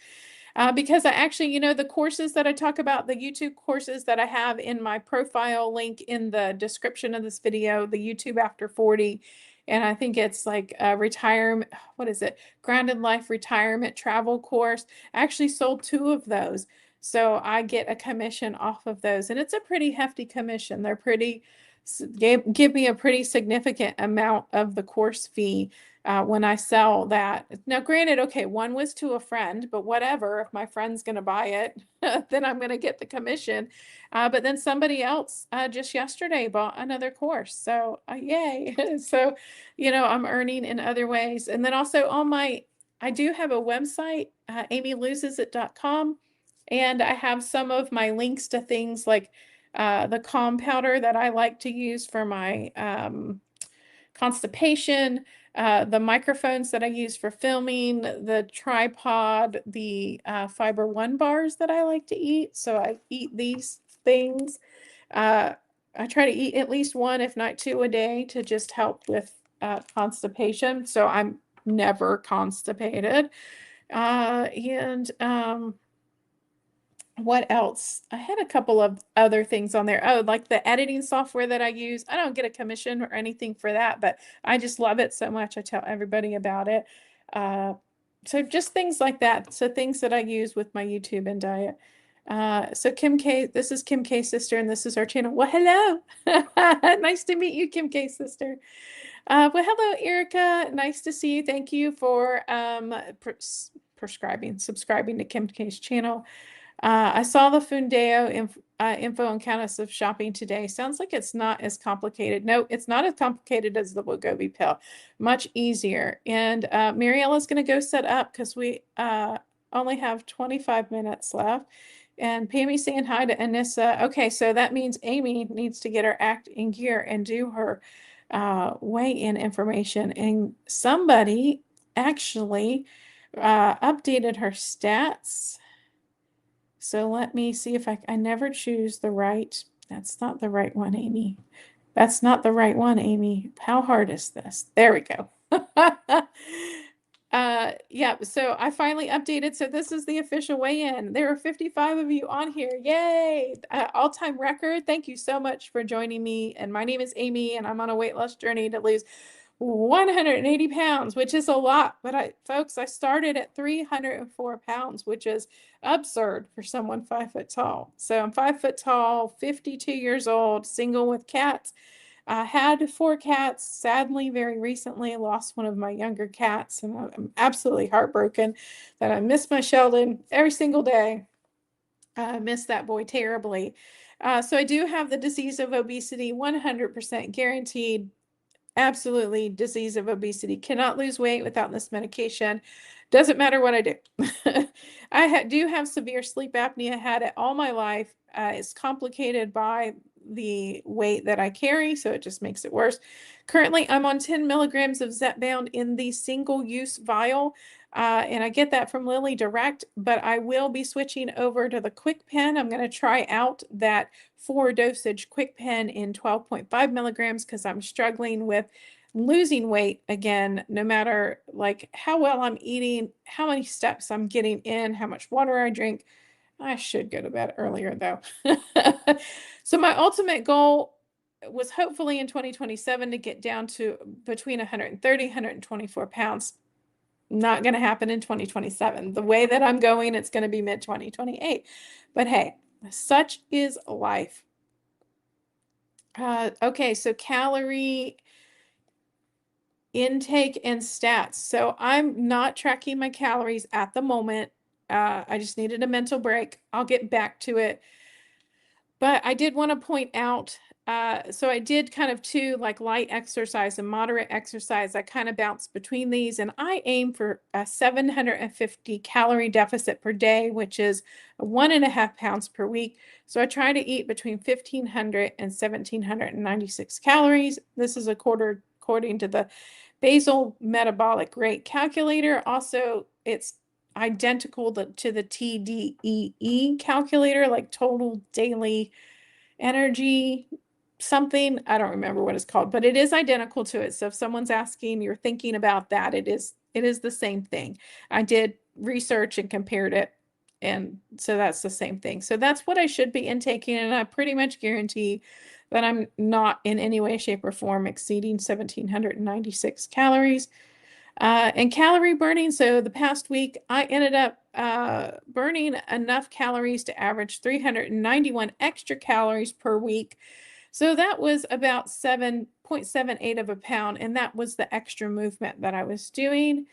Because I actually, the courses that I talk about, the YouTube courses that I have in my profile link in the description of this video, the YouTube After 40, and I think it's like a retirement, what is it? Grounded Life Retirement Travel course. I actually sold 2 of those. So I get a commission off of those, and it's a pretty hefty commission. They're give me a pretty significant amount of the course fee when I sell that. Now, granted, okay, one was to a friend, but whatever, if my friend's going to buy it, then I'm going to get the commission. But then somebody else just yesterday bought another course. So yay. So, I'm earning in other ways. And then also I do have a website, amylosesIt.com. And I have some of my links to things like the calm powder that I like to use for my constipation, the microphones that I use for filming, the tripod, the Fiber One bars that I like to eat. So I eat these things. I try to eat at least 1, if not 2 a day to just help with constipation. So I'm never constipated. What else? I had a couple of other things on there. Oh, like the editing software that I use. I don't get a commission or anything for that, but I just love it so much. I tell everybody about it. So just things like that. So things that I use with my YouTube and diet. So Kim K, this is Kim K sister, and this is our channel. Well, hello. Nice to meet you, Kim K sister. Well, hello, Erica. Nice to see you. Thank you for subscribing to Kim K's channel. I saw the Fundeo info on Countess of Shopping today. Sounds like it's not as complicated. No, it's not as complicated as the Wegovy pill. Much easier. And Mariella's going to go set up because we only have 25 minutes left. And Pammy's saying hi to Anissa. Okay, so that means Amy needs to get her act in gear and do her weigh-in information. And somebody actually updated her stats. So let me see if I never choose the right. That's not the right one, Amy. That's not the right one, Amy. How hard is this? There we go. Yeah, so I finally updated. So this is the official weigh-in. There are 55 of you on here. Yay! All-time record. Thank you so much for joining me. And my name is Amy, and I'm on a weight loss journey to lose 180 pounds, which is a lot. But folks, I started at 304 pounds, which is absurd for someone 5 foot tall. So I'm 5 foot tall, 52 years old, single with cats. I had 4 cats. Sadly, very recently lost one of my younger cats, and I'm absolutely heartbroken that I miss my Sheldon every single day. I miss that boy terribly. So I do have the disease of obesity, 100% guaranteed. Absolutely, disease of obesity. Cannot lose weight without this medication. Doesn't matter what I do. I do have severe sleep apnea. Had it all my life. It's complicated by the weight that I carry, so it just makes it worse. Currently, I'm on 10 milligrams of Zepbound in the single-use vial, and I get that from Lilly Direct, but I will be switching over to the Quick Pen. I'm going to try out that 4 dosage Quick Pen in 12.5 milligrams because I'm struggling with losing weight again, no matter like how well I'm eating, how many steps I'm getting in, how much water I drink. I should go to bed earlier though. So my ultimate goal was hopefully in 2027 to get down to between 130, 124 pounds. Not going to happen in 2027. The way that I'm going, it's going to be mid 2028. But hey, such is life. Okay, so calorie intake and stats. So I'm not tracking my calories at the moment. I just needed a mental break. I'll get back to it. But I did want to point out, so I did kind of two, like light exercise and moderate exercise. I kind of bounce between these, and I aim for a 750 calorie deficit per day, which is 1.5 pounds per week. So I try to eat between 1,500 and 1,796 calories. This is according to the basal metabolic rate calculator. Also, it's identical to the TDEE calculator, like total daily energy something. I don't remember what it's called, but it is identical to it. So if someone's asking, you're thinking about that, it is the same thing. I did research and compared it, and so that's the same thing. So that's what I should be intaking, and I pretty much guarantee that I'm not in any way, shape, or form exceeding 1,796 calories. And calorie burning. So the past week, I ended up burning enough calories to average 391 extra calories per week. So that was about 7.78 of a pound, and that was the extra movement that I was doing.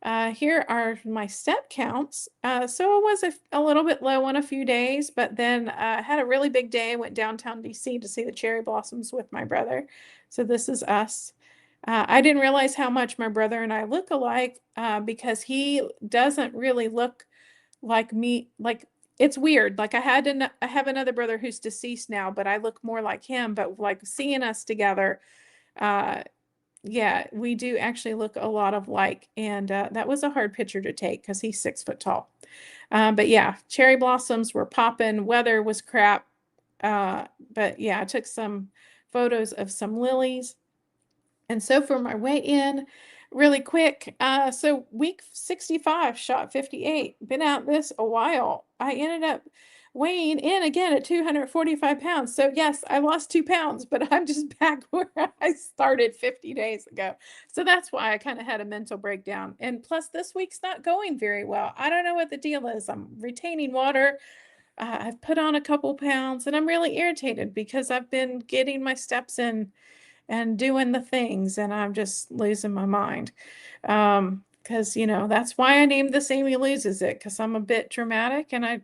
Here are my step counts. So it was a little bit low on a few days, but then had a really big day. Went downtown DC to see the cherry blossoms with my brother. So this is us. I didn't realize how much my brother and I look alike because he doesn't really look like me. Like it's weird. Like I have another brother who's deceased now, but I look more like him. But like seeing us together, uh, yeah, we do actually look a lot of like, and that was a hard picture to take because he's 6 foot tall. But yeah, cherry blossoms were popping. Weather was crap. But yeah, I took some photos of some lilies. And so for my weigh-in, really quick, so week 65, shot 58, been at this a while. I ended up weighing in again at 245 pounds. So yes, I lost 2 pounds, but I'm just back where I started 50 days ago. So that's why I kind of had a mental breakdown. And plus this week's not going very well. I don't know what the deal is. I'm retaining water. I've put on a couple pounds, and I'm really irritated because I've been getting my steps in and doing the things, and I'm just losing my mind. Because, that's why I named this Amy Loses It, because I'm a bit dramatic and I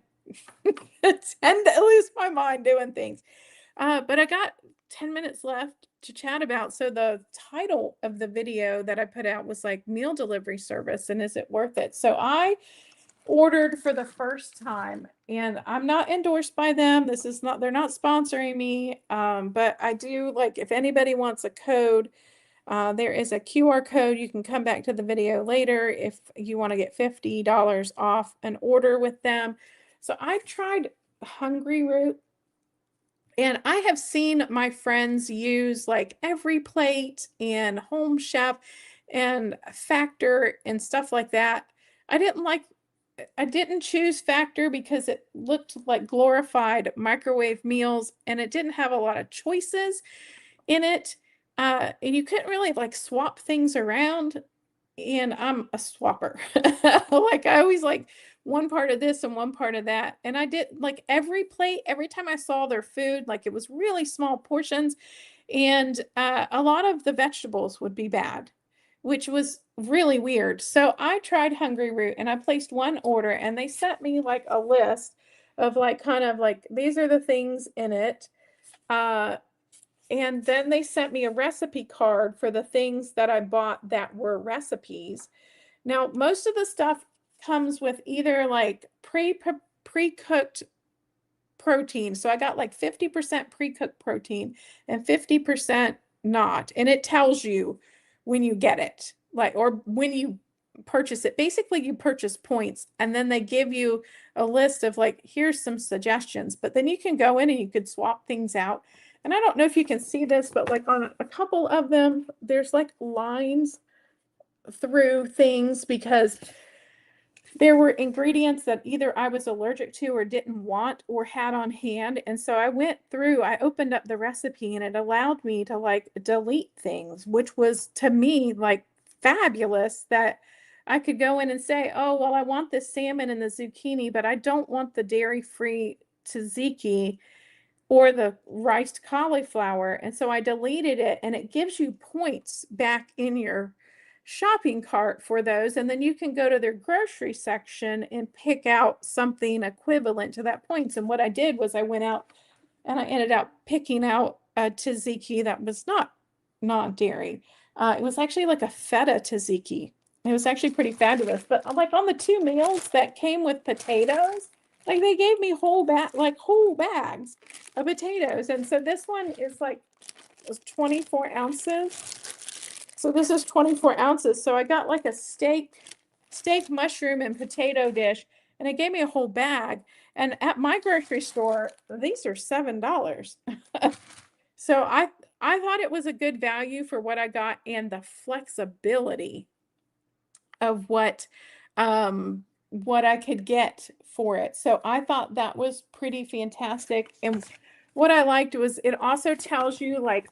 tend to lose my mind doing things. But I got 10 minutes left to chat about. So the title of the video that I put out was like meal delivery service, and is it worth it? So I ordered for the first time, and I'm not endorsed by them. This is not, they're not sponsoring me. But I do, like, if anybody wants a code, there is a QR code. You can come back to the video later if you want to get $50 off an order with them. So I tried Hungryroot, and I have seen my friends use like Every Plate and Home Chef and Factor and stuff like that. I didn't like I didn't choose Factor because it looked like glorified microwave meals and it didn't have a lot of choices in it. And you couldn't really like swap things around. And I'm a swapper. Like I always like one part of this and one part of that. And I did like Every Plate, every time I saw their food, like it was really small portions. And a lot of the vegetables would be bad, which was really weird. So I tried Hungryroot and I placed one order and they sent me like a list of like kind of like these are the things in it. Uh, and then they sent me a recipe card for the things that I bought that were recipes. Now, most of the stuff comes with either like pre-cooked protein. So I got like 50% pre-cooked protein and 50% not. And it tells you when you get it, like, or when you purchase it. Basically, you purchase points and then they give you a list of like, here's some suggestions, but then you can go in and you could swap things out. And I don't know if you can see this, but like on a couple of them, there's like lines through things because there were ingredients that either I was allergic to or didn't want or had on hand. And so I went through, I opened up the recipe and it allowed me to like delete things, which was to me like fabulous that I could go in and say, oh, well, I want this salmon and the zucchini, but I don't want the dairy-free tzatziki or the riced cauliflower. And so I deleted it and it gives you points back in your shopping cart for those. And then you can go to their grocery section and pick out something equivalent to that points. And what I did was I went out and I ended up picking out a tzatziki that was not dairy. It was actually like a feta tzatziki. It was actually pretty fabulous. But like on the two meals that came with potatoes, like they gave me whole bags of potatoes. And so this one is like it was 24 ounces. So this is 24 ounces. So I got like a steak, mushroom, and potato dish, and it gave me a whole bag. And at my grocery store, these are $7. So I thought it was a good value for what I got and the flexibility of what I could get for it. So I thought that was pretty fantastic. And what I liked was it also tells you like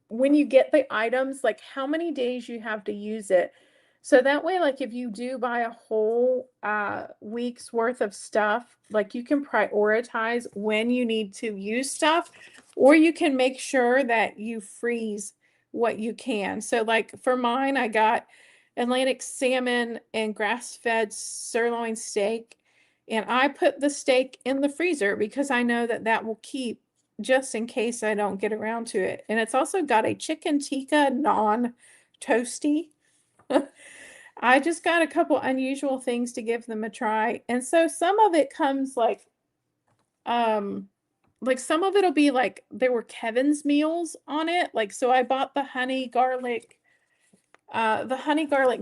when you get the items, like how many days you have to use it. So that way, like if you do buy a whole week's worth of stuff, like you can prioritize when you need to use stuff, or you can make sure that you freeze what you can. So like for mine, I got Atlantic salmon and grass-fed sirloin steak. And I put the steak in the freezer because I know that that will keep just in case I don't get around to it. And it's also got a chicken tikka non-toasty. I just got a couple unusual things to give them a try. And so some of it comes like some of it'll be like there were Kevin's meals on it. Like so I bought the honey garlic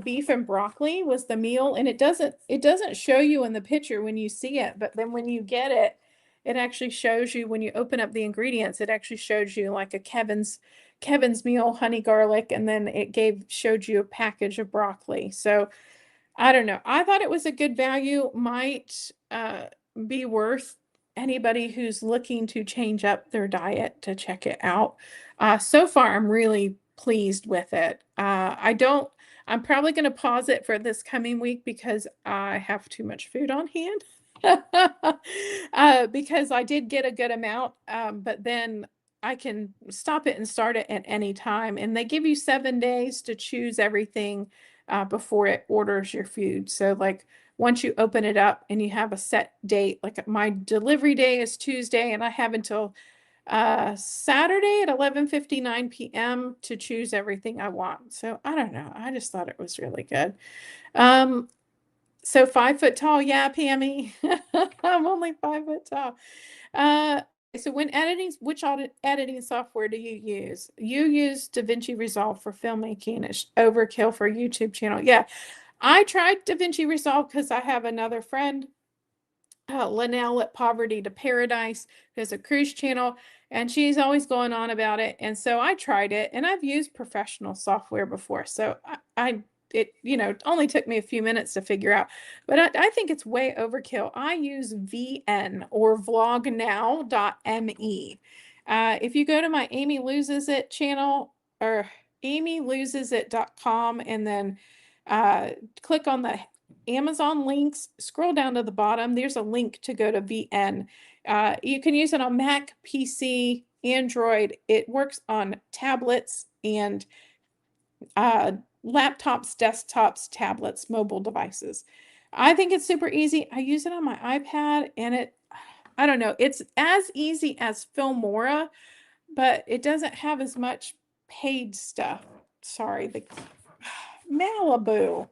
beef and broccoli was the meal, and it doesn't show you in the picture when you see it, but then when you get it, it actually shows you when you open up the ingredients, it actually shows you like a Kevin's meal, honey garlic, and then showed you a package of broccoli. So I don't know. I thought it was a good value, might be worth anybody who's looking to change up their diet to check it out. So far, I'm really pleased with it. I'm probably going to pause it for this coming week because I have too much food on hand. Because I did get a good amount, but then I can stop it and start it at any time. And they give you 7 days to choose everything before it orders your food. So like once you open it up and you have a set date, like my delivery day is Tuesday and I have until Saturday at 11:59 p.m. to choose everything I want. So I don't know. I just thought it was really good. Um, So 5 foot tall, yeah, Pammy. I'm only 5 foot tall. So when editing, which editing software do you use? You use DaVinci Resolve for filmmaking. It's overkill for a YouTube channel. Yeah, I tried DaVinci Resolve because I have another friend, Linnell at Poverty to Paradise, who has a cruise channel, and she's always going on about it. And so I tried it, and I've used professional software before. So it, only took me a few minutes to figure out, but I think it's way overkill. I use VN or vlognow.me. If you go to my Amy Loses It channel or amylosesit.com and then uh, click on the Amazon links, scroll down to the bottom. There's a link to go to VN. You can use it on Mac, PC, Android. It works on tablets and laptops, desktops, tablets, mobile devices. I think it's super easy. I use it on my iPad and I don't know, it's as easy as Filmora, but it doesn't have as much paid stuff. Sorry, the Malibu.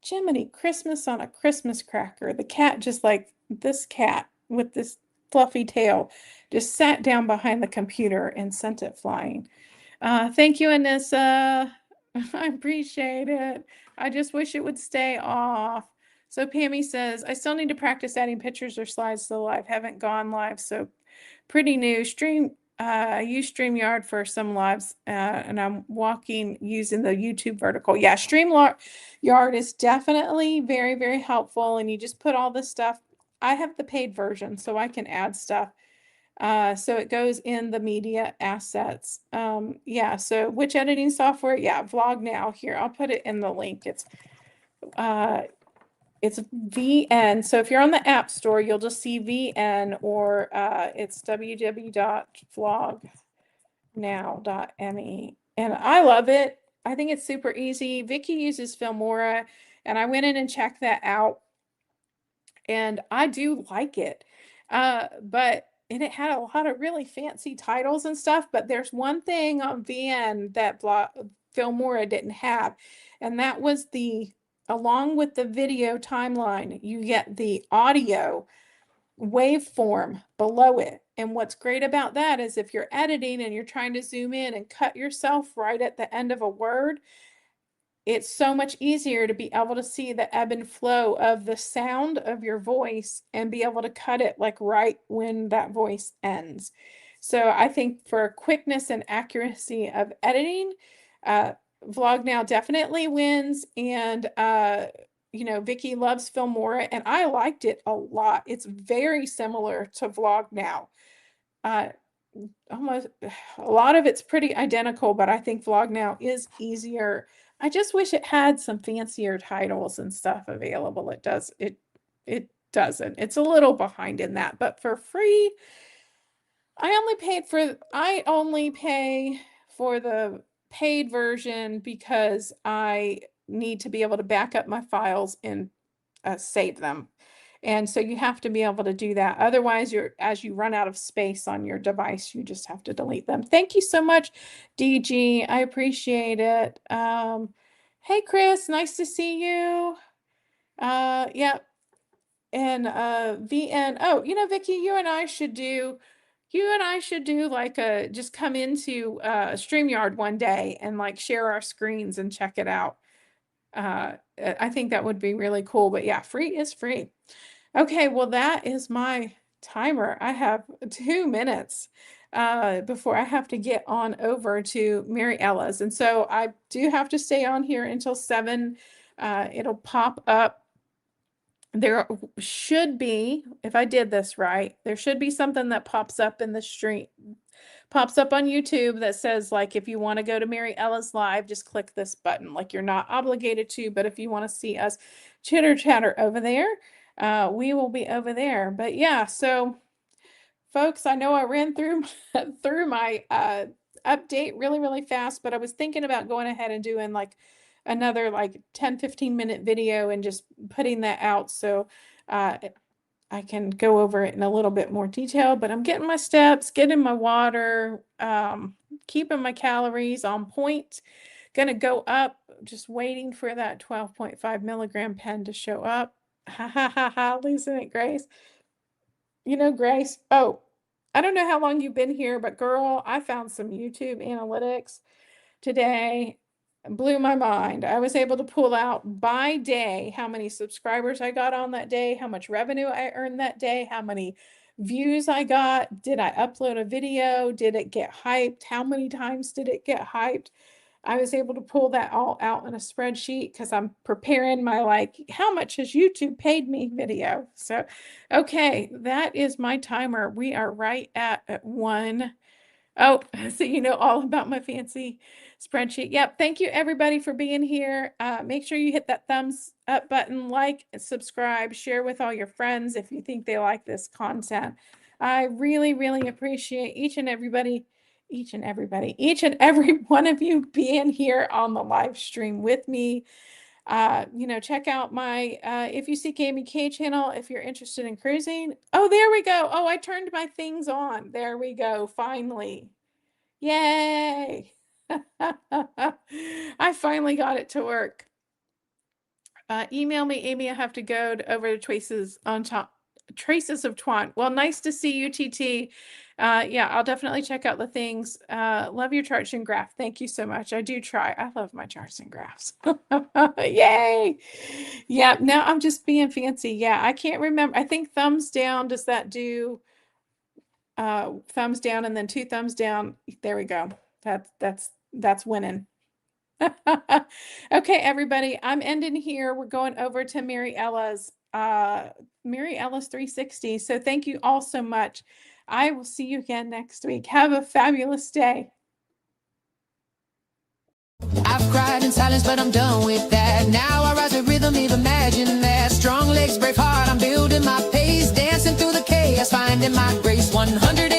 Jiminy, Christmas on a Christmas cracker. The cat just like this cat with this fluffy tail just sat down behind the computer and sent it flying. Thank you, Anissa. I appreciate it. I just wish it would stay off. So Pammy says, I still need to practice adding pictures or slides to the live. Haven't gone live, so pretty new. I use StreamYard for some lives, and I'm walking using the YouTube vertical. Yeah, StreamYard is definitely very, very helpful, and you just put all this stuff. I have the paid version, so I can add stuff. So it goes in the media assets. Yeah, so which editing software? Yeah, Vlog Now. Here, I'll put it in the link. It's VN. So if you're on the App Store, you'll just see VN, or it's www.vlognow.me. And I love it. I think it's super easy. Vicky uses Filmora, and I went in and checked that out, and I do like it. And it had a lot of really fancy titles and stuff, but there's one thing on VN that Filmora didn't have, and that was along with the video timeline, you get the audio waveform below it. And what's great about that is if you're editing and you're trying to zoom in and cut yourself right at the end of a word, it's so much easier to be able to see the ebb and flow of the sound of your voice and be able to cut it like right when that voice ends. So I think for quickness and accuracy of editing, Vlog Now definitely wins. And Vicky loves Filmora, and I liked it a lot. It's very similar to Vlog Now. Almost a lot of it's pretty identical, but I think Vlog Now is easier. I just wish it had some fancier titles and stuff available. It doesn't. It's a little behind in that, but for free, I only pay for the paid version because I need to be able to back up my files and save them. And so you have to be able to do that. Otherwise, as you run out of space on your device, you just have to delete them. Thank you so much, DG. I appreciate it. Hey, Chris, nice to see you. Yeah, and VN. Oh, Vicky, you and I should do like just come into StreamYard one day and like share our screens and check it out. I think that would be really cool. But yeah, free is free. Okay, well, that is my timer. I have 2 minutes before I have to get on over to Mary Ella's. And so I do have to stay on here until 7. It'll pop up. There should be, if I did this right, there should be something that pops up in the stream, pops up on YouTube that says, like, if you want to go to Mary Ella's live, just click this button. Like, you're not obligated to, but if you want to see us chitter chatter over there, we will be over there. But yeah, so folks, I know I ran through through my update really, really fast, but I was thinking about going ahead and doing like another like 10-15 minute video and just putting that out so I can go over it in a little bit more detail. But I'm getting my steps, getting my water, keeping my calories on point, Gonna go up, just waiting for that 12.5 milligram pen to show up. Ha ha ha ha, losing it, Grace. You know, Grace, oh, I don't know how long you've been here, but girl, I found some YouTube analytics today. Blew my mind. I was able to pull out by day how many subscribers I got on that day, how much revenue I earned that day, how many views I got. Did I upload a video? Did it get hyped? How many times did it get hyped? I was able to pull that all out in a spreadsheet because I'm preparing my like, how much has YouTube paid me video. So, okay, that is my timer. We are right at 1. Oh, so you know all about my fancy spreadsheet. Yep. Thank you everybody for being here. Make sure you hit that thumbs up button, like, subscribe, share with all your friends if you think they like this content. I really, really appreciate each and every one of you being here on the live stream with me. You know, check out my If You Seek Amy K channel if you're interested in cruising. Oh, there we go. Oh, I turned my things on. There we go. Finally. Yay. I finally got it to work. Email me, Amy. I have to go over to Traces of Twant. Well, nice to see you, TT. Yeah, I'll definitely check out the things. Love your charts and graph. Thank you so much. I do try. I love my charts and graphs. Yay. Yeah, now I'm just being fancy. Yeah, I can't remember. I think thumbs down. Does that do thumbs down and then 2 thumbs down? There we go. That's winning. Okay, everybody, I'm ending here. We're going over to Mary Ella's 360. So thank you all so much. I will see you again next week. Have a fabulous day. I've cried in silence, but I'm done with that. Now I rise with rhythm, even imagine that. Strong legs, brave heart, I'm building my pace, dancing through the chaos, finding my grace. 100